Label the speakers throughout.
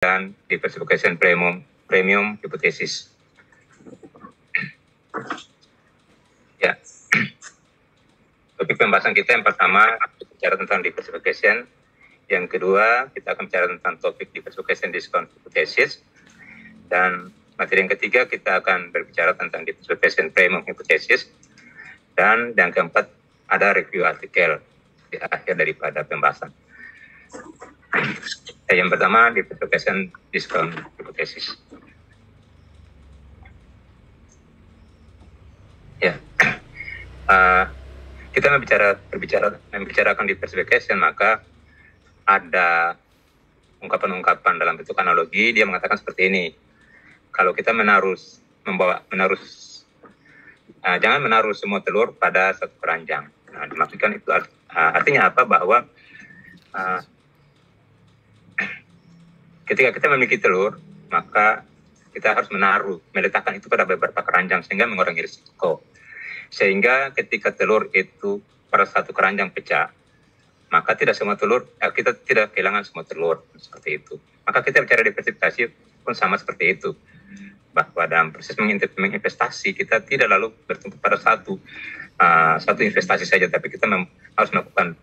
Speaker 1: dan diversification premium hipotesis. Ya, topik pembahasan kita yang pertama bicara tentang diversification, yang kedua kita akan bicara tentang topik diversification discount hipotesis, dan materi yang ketiga kita akan berbicara tentang diversification premium hipotesis, dan yang keempat ada review artikel di akhir daripada pembahasan. Yang pertama diversification discount hipotesis. Ya, kita membicarakan diversification, maka ada ungkapan-ungkapan dalam bentuk analogi. Dia mengatakan seperti ini: kalau kita jangan menaruh semua telur pada satu keranjang. Nah, dimaksudkan itu artinya apa? Bahwa ketika kita memiliki telur, maka kita harus meletakkan itu pada beberapa keranjang sehingga mengurangi risiko. Sehingga ketika telur itu pada satu keranjang pecah, maka tidak semua telur, kita tidak kehilangan semua telur, seperti itu. Maka kita bicara diversifikasi pun sama seperti itu. Bahwa dalam proses menginvestasi, kita tidak lalu bertumpu pada satu investasi saja, tapi kita harus melakukan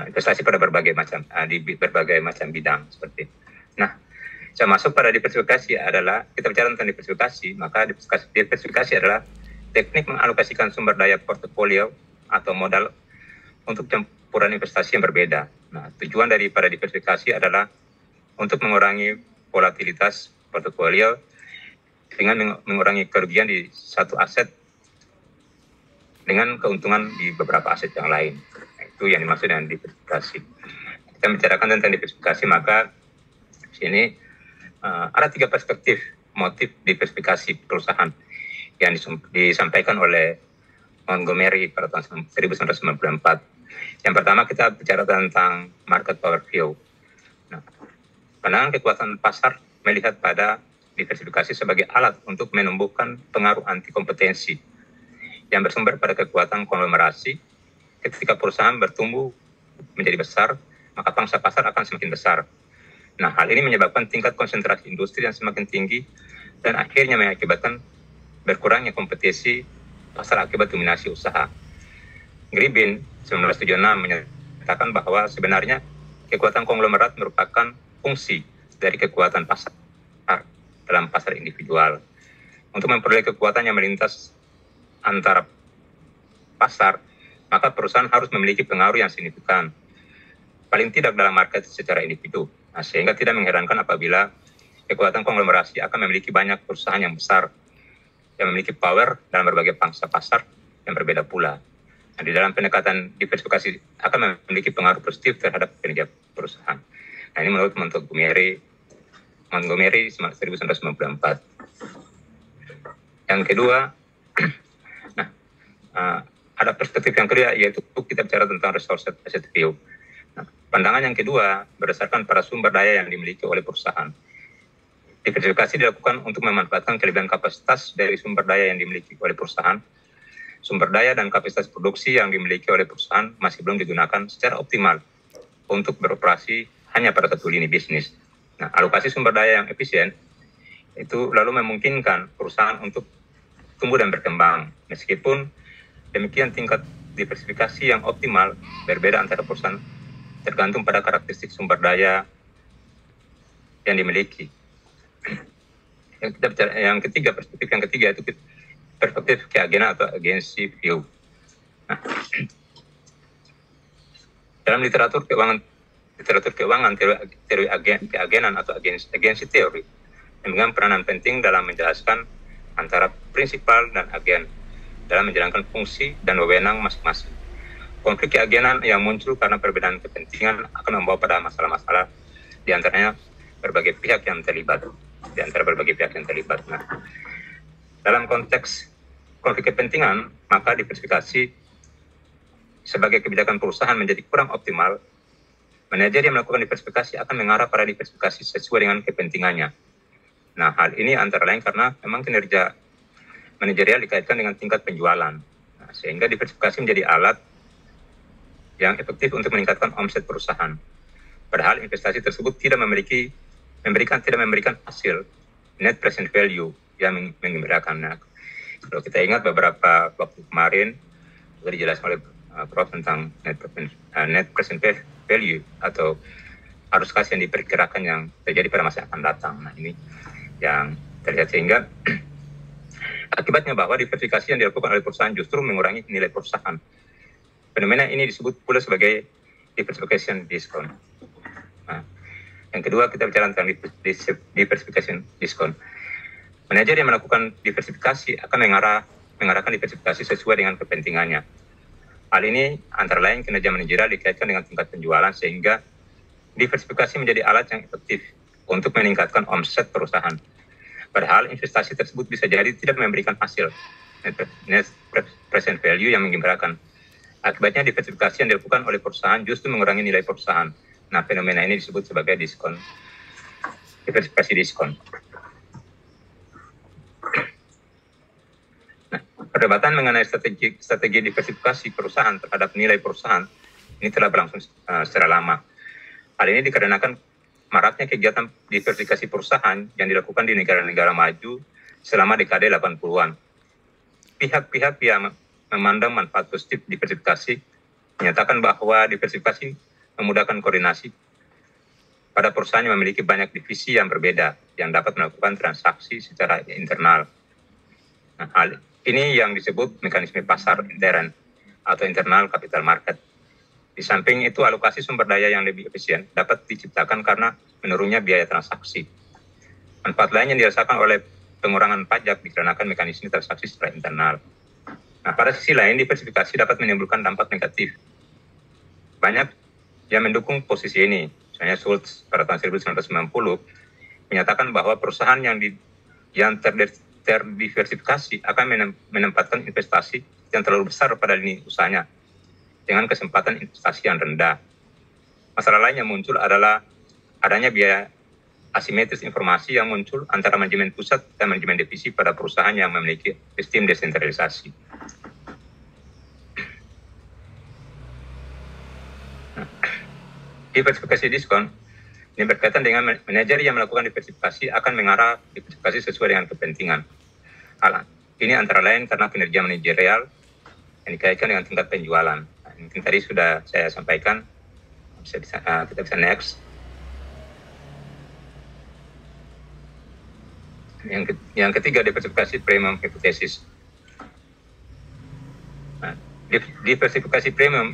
Speaker 1: investasi pada berbagai macam bidang seperti itu. Nah, saya masuk pada diversifikasi adalah, kita bicara tentang diversifikasi, maka diversifikasi adalah teknik mengalokasikan sumber daya portofolio atau modal untuk campuran investasi yang berbeda. Nah, tujuan daripada diversifikasi adalah untuk mengurangi volatilitas portofolio dengan mengurangi kerugian di satu aset dengan keuntungan di beberapa aset yang lain. Nah, itu yang dimaksud dengan diversifikasi. Kita bicarakan tentang diversifikasi, maka di sini ada 3 perspektif motif diversifikasi perusahaan yang disampaikan oleh Montgomery pada tahun 1994. Yang pertama kita bicara tentang market power view. Nah, pandangan kekuatan pasar melihat pada diversifikasi sebagai alat untuk menumbuhkan pengaruh anti kompetensi yang bersumber pada kekuatan konglomerasi. Ketika perusahaan bertumbuh menjadi besar, maka pangsa pasar akan semakin besar. Nah, hal ini menyebabkan tingkat konsentrasi industri yang semakin tinggi dan akhirnya mengakibatkan berkurangnya kompetisi pasar akibat dominasi usaha. Gribin 1976 menyatakan bahwa sebenarnya kekuatan konglomerat merupakan fungsi dari kekuatan pasar dalam pasar individual. Untuk memperoleh kekuatan yang melintas antara pasar, maka perusahaan harus memiliki pengaruh yang signifikan, paling tidak dalam market secara individu. Nah, sehingga tidak mengherankan apabila kekuatan konglomerasi akan memiliki banyak perusahaan yang besar yang memiliki power dalam berbagai pangsa pasar yang berbeda pula. Nah, di dalam pendekatan diversifikasi akan memiliki pengaruh positif terhadap kinerja perusahaan. Nah, ini menurut Montgomery 1994. Yang kedua, ada perspektif yang kedua, yaitu kita bicara tentang resource asset view. Nah, pandangan yang kedua berdasarkan para sumber daya yang dimiliki oleh perusahaan. Diversifikasi dilakukan untuk memanfaatkan kelebihan kapasitas dari sumber daya yang dimiliki oleh perusahaan. Sumber daya dan kapasitas produksi yang dimiliki oleh perusahaan masih belum digunakan secara optimal untuk beroperasi hanya pada satu lini bisnis. Nah, alokasi sumber daya yang efisien itu lalu memungkinkan perusahaan untuk tumbuh dan berkembang. Meskipun demikian, tingkat diversifikasi yang optimal berbeda antara perusahaan tergantung pada karakteristik sumber daya yang dimiliki. Perspektif yang ketiga itu perspektif keagenan atau agency view. Nah, dalam literatur keuangan teori keagenan atau agency teori memegang peranan penting dalam menjelaskan antara prinsipal dan agen dalam menjalankan fungsi dan wewenang masing-masing. Konflik keagenan yang muncul karena perbedaan kepentingan akan membawa pada masalah-masalah di antaranya berbagai pihak yang terlibat. Nah, dalam konteks konflik kepentingan, maka diversifikasi sebagai kebijakan perusahaan menjadi kurang optimal. Manajer yang melakukan diversifikasi akan mengarah pada diversifikasi sesuai dengan kepentingannya. Nah, hal ini antara lain karena memang kinerja manajerial dikaitkan dengan tingkat penjualan. Nah, sehingga diversifikasi menjadi alat yang efektif untuk meningkatkan omset perusahaan. Padahal investasi tersebut tidak memiliki tidak memberikan hasil net present value yang menggembirakan. Nah, kalau kita ingat beberapa waktu kemarin sudah dijelaskan oleh Prof tentang net present value atau arus kas yang diperkirakan yang terjadi pada masa yang akan datang. Nah, ini yang terlihat, sehingga akibatnya bahwa diversifikasi yang dilakukan oleh perusahaan justru mengurangi nilai perusahaan. Fenomena ini disebut pula sebagai diversification discount. Nah, yang kedua, kita bicara tentang diversification discount. Manajer yang melakukan diversifikasi akan mengarahkan diversifikasi sesuai dengan kepentingannya. Hal ini antara lain kinerja manajerial dikaitkan dengan tingkat penjualan, sehingga diversifikasi menjadi alat yang efektif untuk meningkatkan omset perusahaan. Padahal investasi tersebut bisa jadi tidak memberikan hasil net present value yang menggembirakan. Akibatnya diversifikasi yang dilakukan oleh perusahaan justru mengurangi nilai perusahaan. Nah, fenomena ini disebut sebagai diskon, diversifikasi diskon. Nah, perdebatan mengenai strategi diversifikasi perusahaan terhadap nilai perusahaan ini telah berlangsung secara lama. Hal ini dikarenakan maraknya kegiatan diversifikasi perusahaan yang dilakukan di negara-negara maju selama dekade 80-an. Pihak-pihak yang memandang manfaat positif diversifikasi menyatakan bahwa diversifikasi memudahkan koordinasi pada perusahaan yang memiliki banyak divisi yang berbeda yang dapat melakukan transaksi secara internal. Nah, hal ini yang disebut mekanisme pasar intern atau internal capital market. Di samping itu, alokasi sumber daya yang lebih efisien dapat diciptakan karena menurunnya biaya transaksi. Manfaat lain yang dirasakan oleh pengurangan pajak dikarenakan mekanisme transaksi secara internal. Nah, pada sisi lain, diversifikasi dapat menimbulkan dampak negatif. Banyak yang mendukung posisi ini. Misalnya Schultz pada tahun 1990 menyatakan bahwa perusahaan yang terdiversifikasi akan menempatkan investasi yang terlalu besar pada lini usahanya dengan kesempatan investasi yang rendah. Masalah lain yang muncul adalah adanya biaya asimetris informasi yang muncul antara manajemen pusat dan manajemen divisi pada perusahaan yang memiliki sistem desentralisasi. Diversifikasi diskon ini berkaitan dengan manajer yang melakukan diversifikasi akan mengarah diversifikasi sesuai dengan kepentingan. Ini antara lain karena kinerja manajerial yang dikaitkan dengan tingkat penjualan. Mungkin tadi sudah saya sampaikan, kita bisa next. Yang ketiga, diversifikasi premium hipotesis. Nah, diversifikasi premium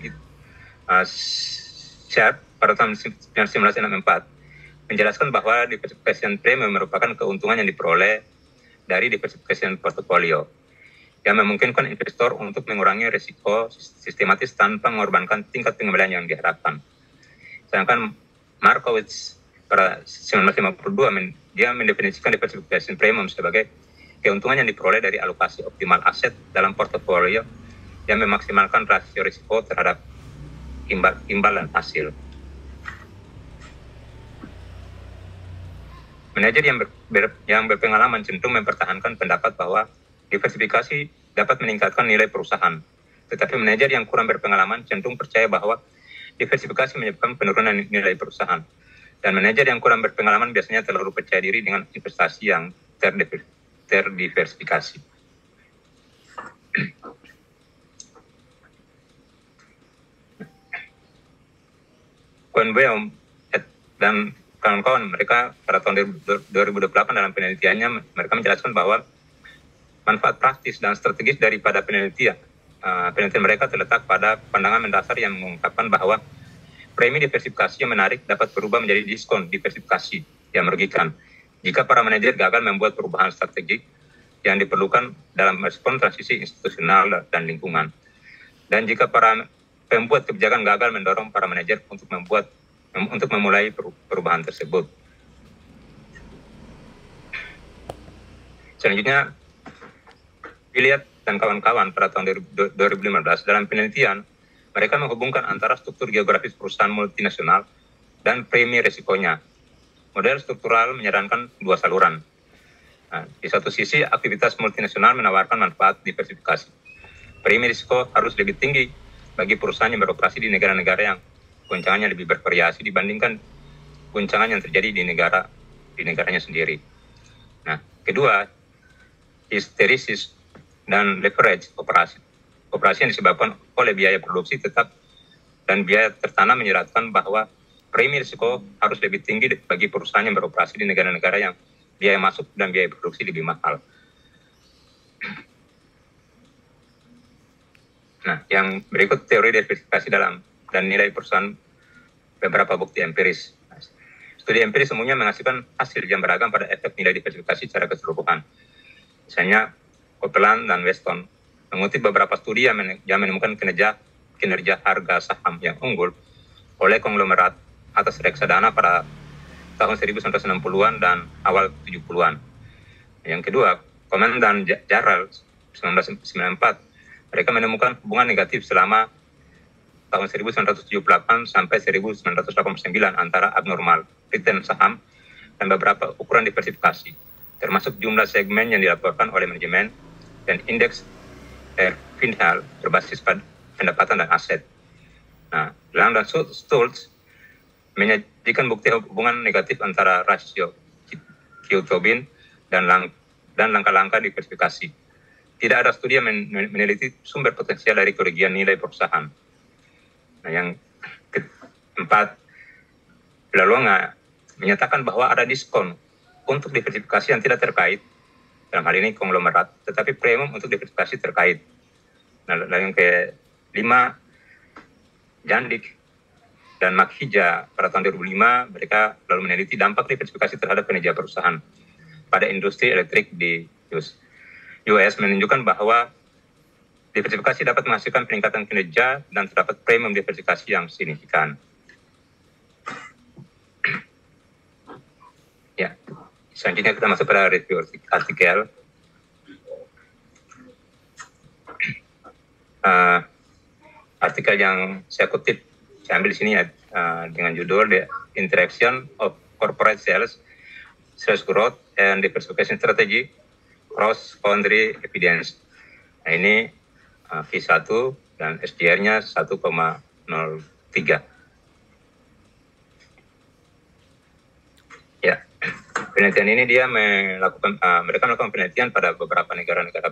Speaker 1: Sharpe pada tahun 1964 menjelaskan bahwa diversifikasi premium merupakan keuntungan yang diperoleh dari diversifikasi portofolio yang memungkinkan investor untuk mengurangi risiko sistematis tanpa mengorbankan tingkat pengembalian yang diharapkan. Sedangkan Markowitz pada 1952 dia mendefinisikan diversifikasi premium sebagai keuntungan yang diperoleh dari alokasi optimal aset dalam portofolio yang memaksimalkan rasio risiko terhadap imbal dan hasil. Manajer yang berpengalaman cenderung mempertahankan pendapat bahwa diversifikasi dapat meningkatkan nilai perusahaan. Tetapi manajer yang kurang berpengalaman cenderung percaya bahwa diversifikasi menyebabkan penurunan nilai perusahaan. Dan manajer yang kurang berpengalaman biasanya terlalu percaya diri dengan investasi yang terdiversifikasi. Cohen-Boehm dan kawan-kawan mereka pada tahun 2008 dalam penelitiannya mereka menjelaskan bahwa manfaat praktis dan strategis daripada penelitian mereka terletak pada pandangan mendasar yang mengungkapkan bahwa premi diversifikasi yang menarik dapat berubah menjadi diskon diversifikasi yang merugikan jika para manajer gagal membuat perubahan strategik yang diperlukan dalam respon transisi institusional dan lingkungan. Dan jika para pembuat kebijakan gagal mendorong para manajer untuk memulai perubahan tersebut. Selanjutnya, Elliott dan kawan-kawan pada tahun 2015 dalam penelitian, mereka menghubungkan antara struktur geografis perusahaan multinasional dan premi risikonya. Model struktural menyarankan dua saluran. Nah, di satu sisi, aktivitas multinasional menawarkan manfaat diversifikasi. Premi risiko harus lebih tinggi bagi perusahaan yang beroperasi di negara-negara yang guncangannya lebih bervariasi dibandingkan guncangan yang terjadi di negara di negaranya sendiri. Nah, kedua, histeresis dan leverage operasi yang disebabkan oleh biaya produksi tetap dan biaya tertanam menyeratkan bahwa premi risiko harus lebih tinggi bagi perusahaan yang beroperasi di negara-negara yang biaya masuk dan biaya produksi lebih mahal. Nah, yang berikut teori diversifikasi dan nilai perusahaan beberapa bukti empiris. Studi empiris semuanya menghasilkan hasil yang beragam pada efek nilai diversifikasi secara keseluruhan. Misalnya, Copeland dan Weston mengutip beberapa studi yang menemukan kinerja harga saham yang unggul oleh konglomerat atas reksadana pada tahun 1960-an dan awal 70-an. Yang kedua, Komen dan Jarrell 1994, mereka menemukan hubungan negatif selama tahun 1978 sampai 1989 antara abnormal return saham dan beberapa ukuran diversifikasi, termasuk jumlah segmen yang dilaporkan oleh manajemen dan indeks Finhal berbasis pada pendapatan dan aset. Nah, Lang dan Stultz menyajikan bukti hubungan negatif antara rasio Q-Tobin dan langkah-langkah diversifikasi. Tidak ada studi yang meneliti sumber potensial dari kerugian nilai perusahaan. Nah, yang keempat, Lalonga menyatakan bahwa ada diskon untuk diversifikasi yang tidak terkait, dalam hal ini konglomerat, tetapi premium untuk diversifikasi terkait. Nah, lalu yang kelima, Jandik dan Makhija pada tahun 2005, mereka lalu meneliti dampak diversifikasi terhadap kinerja perusahaan pada industri elektrik di US menunjukkan bahwa diversifikasi dapat menghasilkan peningkatan kinerja dan terdapat premium diversifikasi yang signifikan. Ya, selanjutnya kita masuk pada review artikel. Artikel yang saya kutip, saya ambil di sini ya, dengan judul The Interaction of Corporate Sales Growth and Diversification Strategy Cross-Boundary Evidence. Nah, ini V1 dan SDR-nya 1,03. Ya, penelitian ini dia mereka melakukan penelitian pada beberapa negara-negara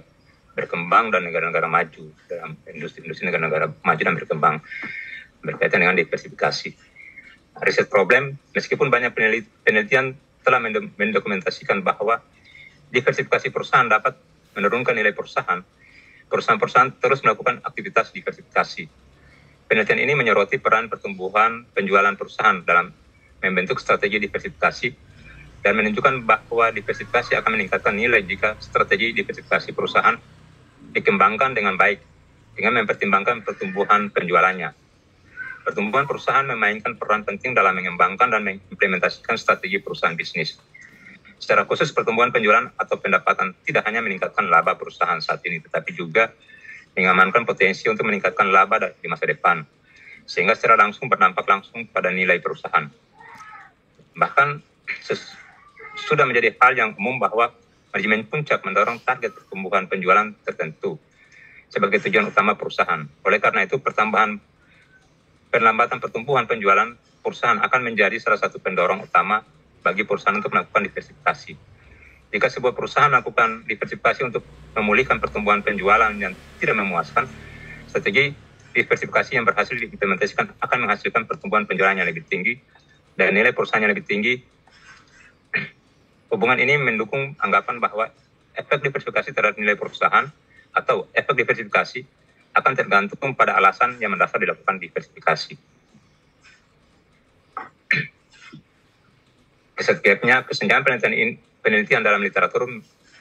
Speaker 1: berkembang dan negara-negara maju dalam industri negara-negara maju dan berkembang berkaitan dengan diversifikasi. Riset problem, meskipun banyak penelitian telah mendokumentasikan bahwa diversifikasi perusahaan dapat menurunkan nilai perusahaan terus melakukan aktivitas diversifikasi. Penelitian ini menyoroti peran pertumbuhan penjualan perusahaan dalam membentuk strategi diversifikasi dan menunjukkan bahwa diversifikasi akan meningkatkan nilai jika strategi diversifikasi perusahaan dikembangkan dengan baik dengan mempertimbangkan pertumbuhan penjualannya. Pertumbuhan perusahaan memainkan peran penting dalam mengembangkan dan mengimplementasikan strategi perusahaan bisnis. Secara khusus, pertumbuhan penjualan atau pendapatan tidak hanya meningkatkan laba perusahaan saat ini, tetapi juga mengamankan potensi untuk meningkatkan laba di masa depan, sehingga secara langsung berdampak langsung pada nilai perusahaan. Bahkan, sudah menjadi hal yang umum bahwa manajemen puncak mendorong target pertumbuhan penjualan tertentu sebagai tujuan utama perusahaan. Oleh karena itu, perlambatan pertumbuhan penjualan perusahaan akan menjadi salah satu pendorong utama bagi perusahaan untuk melakukan diversifikasi. Jika sebuah perusahaan melakukan diversifikasi untuk memulihkan pertumbuhan penjualan yang tidak memuaskan, strategi diversifikasi yang berhasil diimplementasikan akan menghasilkan pertumbuhan penjualan yang lebih tinggi dan nilai perusahaan yang lebih tinggi. Hubungan ini mendukung anggapan bahwa efek diversifikasi terhadap nilai perusahaan atau efek diversifikasi akan tergantung pada alasan yang mendasar dilakukan diversifikasi. Kesenjangan penelitian dalam literatur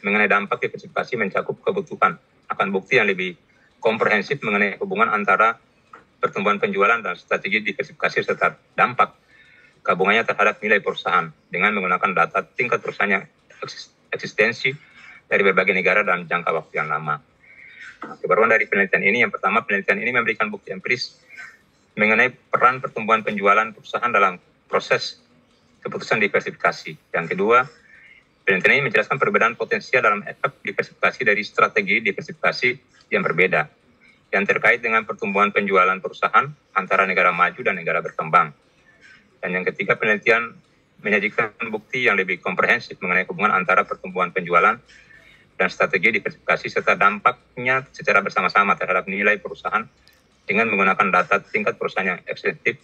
Speaker 1: mengenai dampak diversifikasi mencakup kebutuhan akan bukti yang lebih komprehensif mengenai hubungan antara pertumbuhan penjualan dan strategi diversifikasi serta dampak gabungannya terhadap nilai perusahaan dengan menggunakan data tingkat perusahaan yang eksistensi dari berbagai negara dan jangka waktu yang lama. Kebaruan dari penelitian ini, yang pertama, penelitian ini memberikan bukti empiris mengenai peran pertumbuhan penjualan perusahaan dalam proses keputusan diversifikasi. Yang kedua, penelitian ini menjelaskan perbedaan potensial dalam efek diversifikasi dari strategi diversifikasi yang berbeda, yang terkait dengan pertumbuhan penjualan perusahaan antara negara maju dan negara berkembang. Dan yang ketiga, penelitian menyajikan bukti yang lebih komprehensif mengenai hubungan antara pertumbuhan penjualan dan strategi diversifikasi serta dampaknya secara bersama-sama terhadap nilai perusahaan dengan menggunakan data tingkat perusahaan yang ekstensitif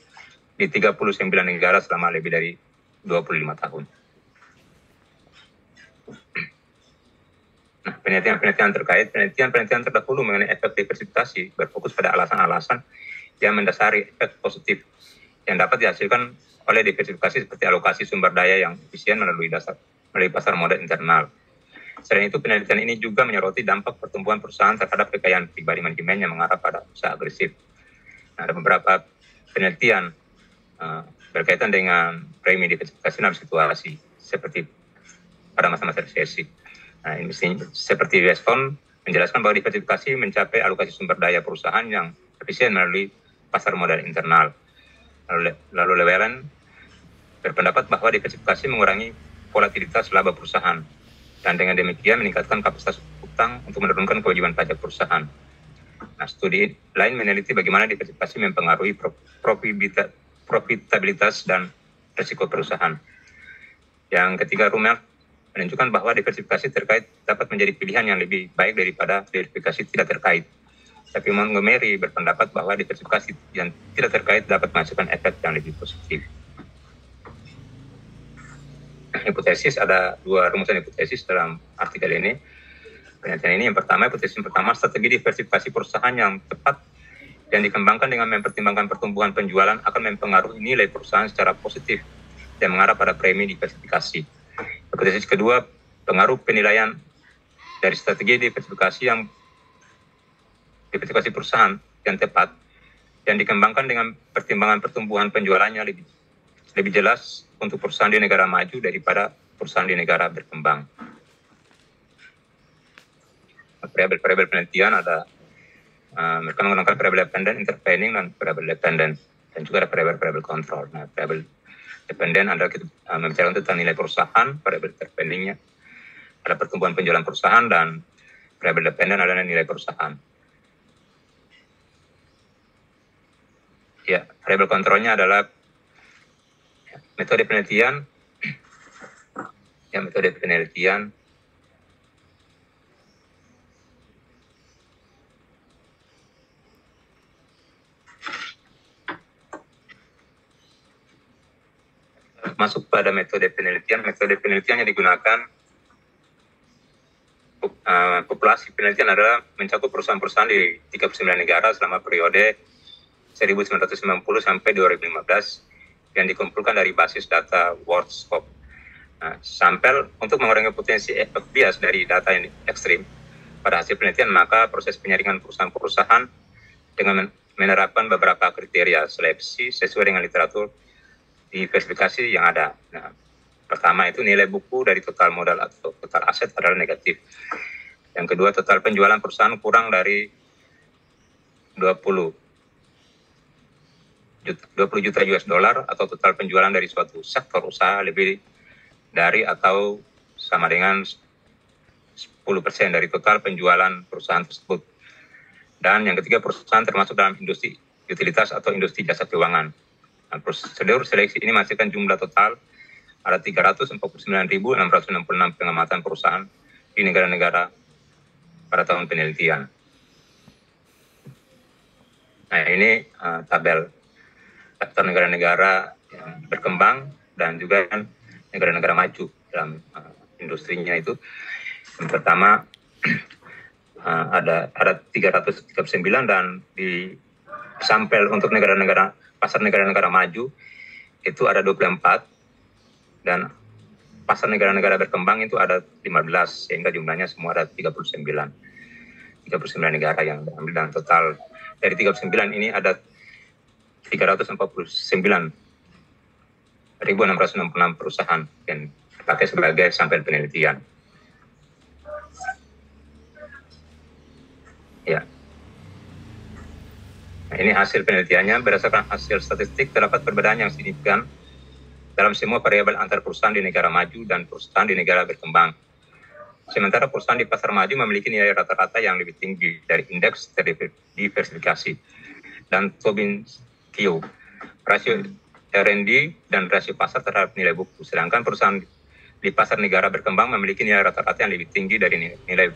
Speaker 1: di 39 negara selama lebih dari 25 tahun. Nah, penelitian terdahulu mengenai efek diversifikasi berfokus pada alasan-alasan yang mendasari efek positif yang dapat dihasilkan oleh diversifikasi seperti alokasi sumber daya yang efisien melalui pasar modal internal. Selain itu, penelitian ini juga menyoroti dampak pertumbuhan perusahaan terhadap kekayaan pribadi manajemen yang mengarah pada usaha agresif. Nah, ada beberapa penelitian berkaitan dengan premi diversifikasi dalam situasi seperti pada masa-masa resesi. Nah, ini seperti Weston menjelaskan bahwa diversifikasi mencapai alokasi sumber daya perusahaan yang efisien melalui pasar modal internal. Lalu Llewellyn berpendapat bahwa diversifikasi mengurangi volatilitas laba perusahaan dan dengan demikian meningkatkan kapasitas utang untuk menurunkan kewajiban pajak perusahaan. Nah, studi lain meneliti bagaimana diversifikasi mempengaruhi profitabilitas dan risiko perusahaan. Yang ketiga, Rummel menunjukkan bahwa diversifikasi terkait dapat menjadi pilihan yang lebih baik daripada diversifikasi tidak terkait. Tapi Montgomery berpendapat bahwa diversifikasi yang tidak terkait dapat menghasilkan efek yang lebih positif. Hipotesis, ada dua rumusan hipotesis dalam artikel ini. Penelitian ini, yang pertama, hipotesis pertama, strategi diversifikasi perusahaan yang tepat yang dikembangkan dengan mempertimbangkan pertumbuhan penjualan akan mempengaruhi nilai perusahaan secara positif dan mengarah pada premi diversifikasi. Hipotesis kedua, pengaruh penilaian dari strategi diversifikasi perusahaan yang tepat yang dikembangkan dengan pertimbangan pertumbuhan penjualannya lebih jelas untuk perusahaan di negara maju daripada perusahaan di negara berkembang. Variabel penelitian ada mereka menggunakan variabel dependent, intervening, dan variabel dependent, dan juga ada variabel kontrol. Nah, variabel dependent adalah kita membicarakan tentang nilai perusahaan, variabel interveningnya ada pertumbuhan penjualan perusahaan, dan variabel dependent adalah nilai perusahaan. Ya, variabel kontrolnya adalah metode penelitian. Ya, metode penelitian masuk pada metode penelitian. Metode penelitian yang digunakan populasi penelitian adalah mencakup perusahaan-perusahaan di 39 negara selama periode 1990 sampai 2015 yang dikumpulkan dari basis data WorldScope. Nah, sampel untuk mengurangi potensi efek bias dari data yang ekstrim pada hasil penelitian, maka proses penyaringan perusahaan-perusahaan dengan menerapkan beberapa kriteria seleksi sesuai dengan literatur diversifikasi yang ada. Nah, pertama itu nilai buku dari total modal atau total aset adalah negatif. Yang kedua, total penjualan perusahaan kurang dari 20 juta US dollar atau total penjualan dari suatu sektor usaha lebih dari atau sama dengan 10% dari total penjualan perusahaan tersebut. Dan yang ketiga, perusahaan termasuk dalam industri utilitas atau industri jasa keuangan. Nah, prosedur seleksi ini menghasilkan jumlah total ada 349.666 pengamatan perusahaan di negara-negara pada tahun penelitian. Nah, ini tabel daftar negara-negara yang berkembang dan juga negara-negara maju dalam industrinya itu. Yang pertama ada 339 dan di sampel untuk pasar negara-negara maju itu ada 24 dan pasar negara-negara berkembang itu ada 15 sehingga jumlahnya semua ada 39 negara yang diambil, dan total dari 39 ini ada 349.666 perusahaan yang dipakai sebagai sampel penelitian. Ya. Nah, ini hasil penelitiannya. Berdasarkan hasil statistik, terdapat perbedaan yang signifikan dalam semua variabel antar perusahaan di negara maju dan perusahaan di negara berkembang. Sementara perusahaan di pasar maju memiliki nilai rata-rata yang lebih tinggi dari indeks diversifikasi dan Tobin Q. Rasio R&D dan rasio pasar terhadap nilai buku. Sedangkan perusahaan di pasar negara berkembang memiliki nilai rata-rata yang lebih tinggi dari nilai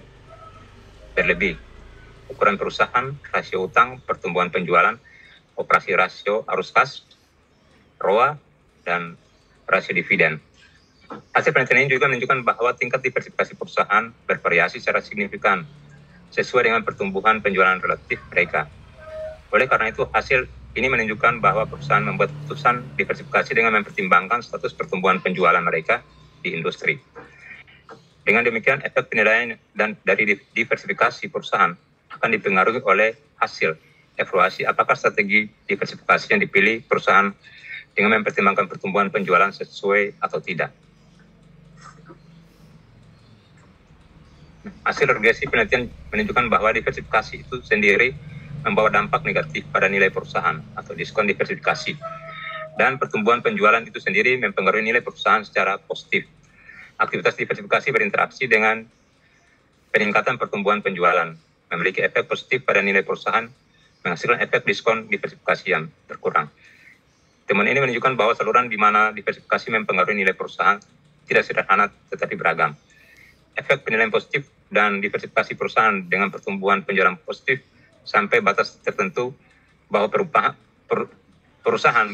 Speaker 1: berlebih. Ukuran perusahaan, rasio utang, pertumbuhan penjualan, operasi rasio arus kas, ROA, dan rasio dividen. Hasil penelitian ini juga menunjukkan bahwa tingkat diversifikasi perusahaan bervariasi secara signifikan sesuai dengan pertumbuhan penjualan relatif mereka. Oleh karena itu, hasil ini menunjukkan bahwa perusahaan membuat keputusan diversifikasi dengan mempertimbangkan status pertumbuhan penjualan mereka di industri. Dengan demikian, efek penilaian dan dari diversifikasi perusahaan akan dipengaruhi oleh hasil evaluasi apakah strategi diversifikasi yang dipilih perusahaan dengan mempertimbangkan pertumbuhan penjualan sesuai atau tidak. Hasil regresi penelitian menunjukkan bahwa diversifikasi itu sendiri membawa dampak negatif pada nilai perusahaan atau diskon diversifikasi. Dan pertumbuhan penjualan itu sendiri mempengaruhi nilai perusahaan secara positif. Aktivitas diversifikasi berinteraksi dengan peningkatan pertumbuhan penjualan, memiliki efek positif pada nilai perusahaan, menghasilkan efek diskon diversifikasi yang berkurang. Temuan ini menunjukkan bahwa saluran di mana diversifikasi mempengaruhi nilai perusahaan tidak sederhana tetapi beragam. Efek penilaian positif dan diversifikasi perusahaan dengan pertumbuhan penjualan positif sampai batas tertentu bahwa perubahan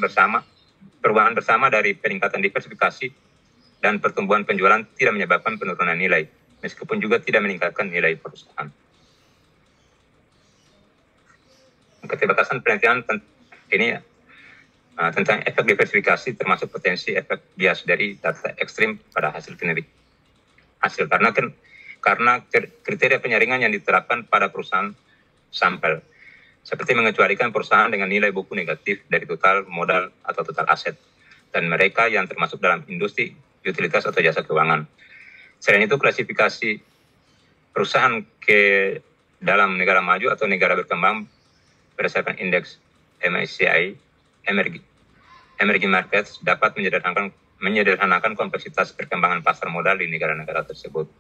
Speaker 1: bersama dari peningkatan diversifikasi dan pertumbuhan penjualan tidak menyebabkan penurunan nilai, meskipun juga tidak meningkatkan nilai perusahaan. Keterbatasan penelitian ini tentang efek diversifikasi termasuk potensi efek bias dari data ekstrim pada hasil penelitian. Karena kriteria penyaringan yang diterapkan pada perusahaan sampel, seperti mengecualikan perusahaan dengan nilai buku negatif dari total modal atau total aset, dan mereka yang termasuk dalam industri utilitas atau jasa keuangan. Selain itu, klasifikasi perusahaan ke dalam negara maju atau negara berkembang berdasarkan indeks MSCI Emerging Markets dapat menyederhanakan kompleksitas perkembangan pasar modal di negara-negara tersebut.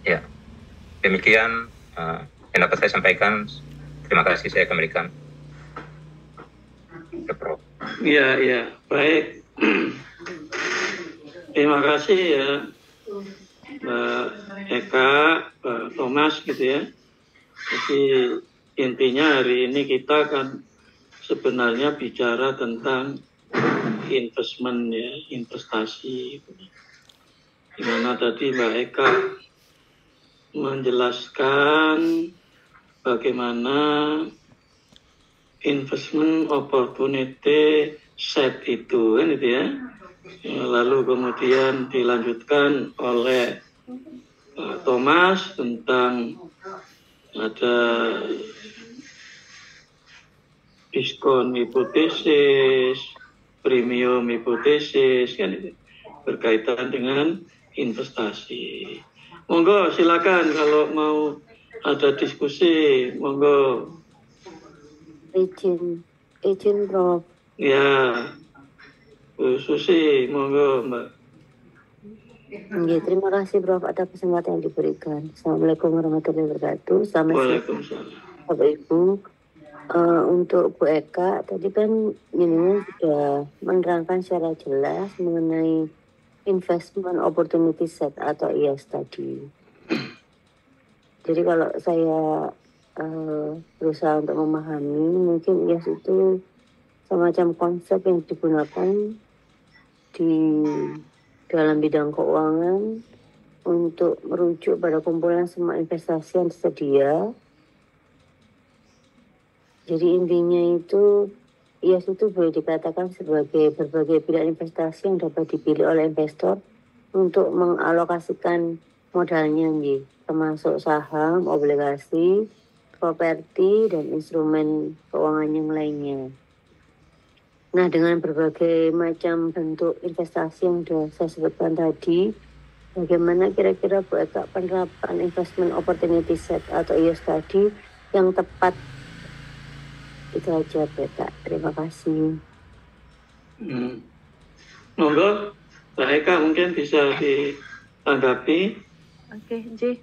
Speaker 1: Ya, demikian yang dapat saya sampaikan. Terima kasih, saya kembalikan ke Prof.
Speaker 2: Ya, baik. Terima kasih ya, Mbak Eka, Pak Thomas gitu ya. Jadi intinya hari ini kita kan sebenarnya bicara tentang investment ya, investasi. Di mana tadi Mbak Eka menjelaskan bagaimana investment opportunity set itu kan itu ya. Lalu kemudian dilanjutkan oleh Thomas tentang ada diskon hipotesis, premium hipotesis kan itu berkaitan dengan investasi. Monggo silakan kalau mau ada diskusi, monggo.
Speaker 3: Izin Prof.
Speaker 2: Ya, Bu Susi, monggo Mbak.
Speaker 3: Ya, terima kasih Prof atas kesempatan yang diberikan. Assalamualaikum warahmatullahi wabarakatuh.
Speaker 2: Waalaikumsalam.
Speaker 3: Bapak Ibu, untuk Bu Eka tadi kan ini sudah menerangkan secara jelas mengenai investment opportunity set atau IOS tadi. Jadi kalau saya berusaha untuk memahami, mungkin IOS itu semacam konsep yang digunakan di dalam bidang keuangan untuk merujuk pada kumpulan semua investasi yang tersedia. Jadi intinya itu IOS itu boleh dikatakan sebagai berbagai pilihan investasi yang dapat dipilih oleh investor untuk mengalokasikan modalnya, termasuk saham, obligasi, properti, dan instrumen keuangan yang lainnya. Nah, dengan berbagai macam bentuk investasi yang sudah saya sebutkan tadi, bagaimana kira-kira Bu Eka penerapan investment opportunity set atau IOS tadi yang tepat? Itu aja, Beta. Terima kasih.
Speaker 2: Monggo, Mbak Eka mungkin bisa ditanggapi.
Speaker 4: Oke,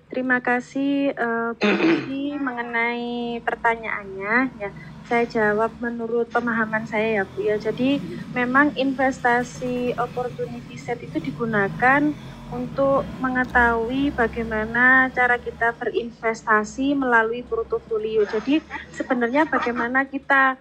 Speaker 4: terima kasih Bu Susi mengenai pertanyaannya. Ya, saya jawab menurut pemahaman saya ya Bu ya. Jadi memang investasi opportunity set itu digunakan untuk mengetahui bagaimana cara kita berinvestasi melalui portofolio. Jadi sebenarnya bagaimana kita